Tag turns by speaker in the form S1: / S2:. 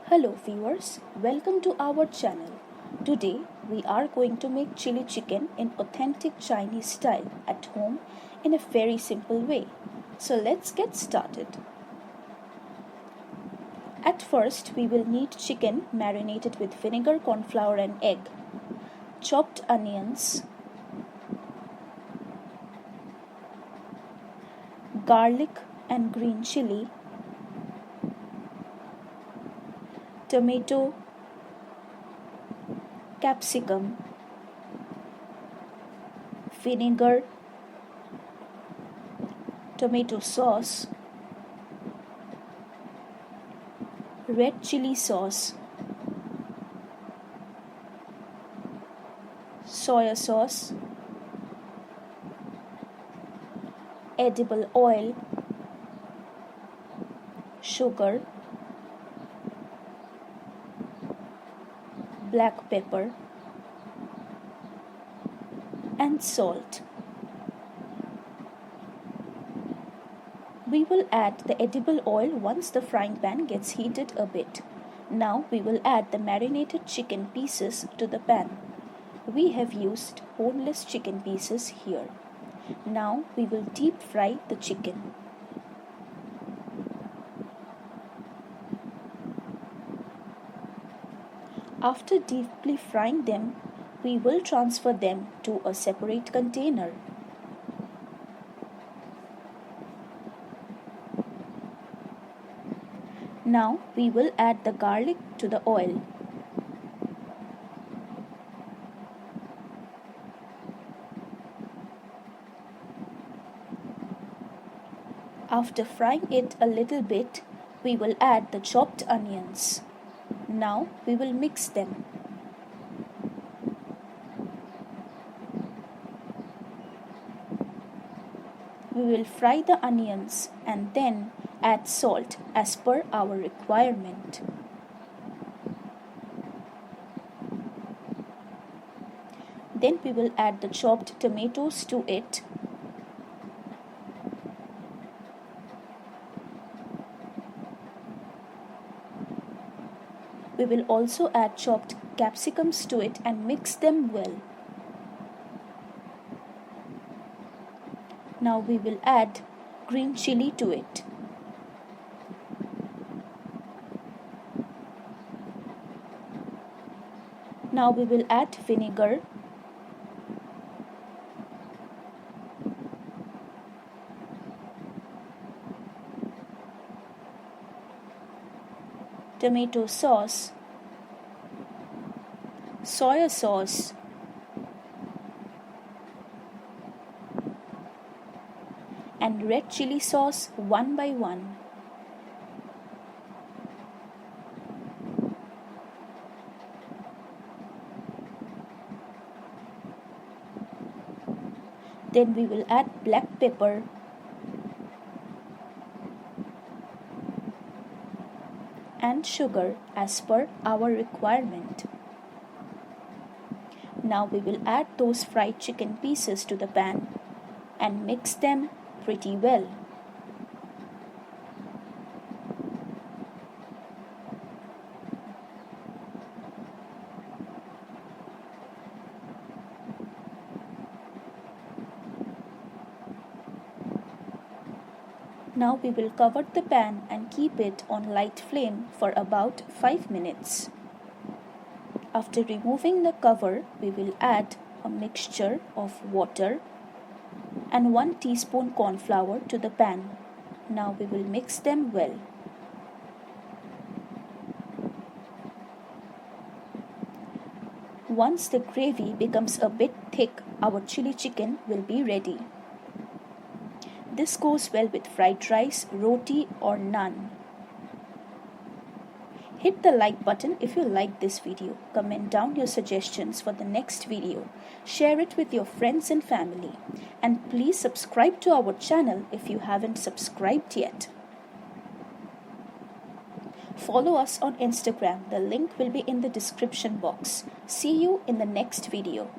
S1: Hello viewers, welcome to our channel. Today we are going to make chili chicken in authentic Chinese style at home in a very simple way. So let's get started. At first we will need chicken marinated with vinegar, corn flour and egg, chopped onions, garlic and green chili, tomato, capsicum, vinegar, tomato sauce, red chili sauce, soya sauce, edible oil, sugar, black pepper and salt. We will add the edible oil once the frying pan gets heated a bit. Now we will add the marinated chicken pieces to the pan. We have used boneless chicken pieces here. Now we will deep fry the chicken. After deeply frying them, we will transfer them to a separate container. Now we will add the garlic to the oil. After frying it a little bit, we will add the chopped onions. Now we will mix them. We will fry the onions and then add salt as per our requirement. Then we will add the chopped tomatoes to it. We will also add chopped capsicums to it and mix them well. Now we will add green chili to it. Now we will add vinegar, tomato sauce, soya sauce, and red chili sauce one by one. Then we will add black pepper, and sugar as per our requirement. Now we will add those fried chicken pieces to the pan and mix them pretty well. Now we will cover the pan and keep it on light flame for about 5 minutes. After removing the cover, we will add a mixture of water and 1 teaspoon corn flour to the pan. Now we will mix them well. Once the gravy becomes a bit thick, our chili chicken will be ready. This goes well with fried rice, roti or naan. Hit the like button if you like this video. Comment down your suggestions for the next video. Share it with your friends and family. And please subscribe to our channel if you haven't subscribed yet. Follow us on Instagram. The link will be in the description box. See you in the next video.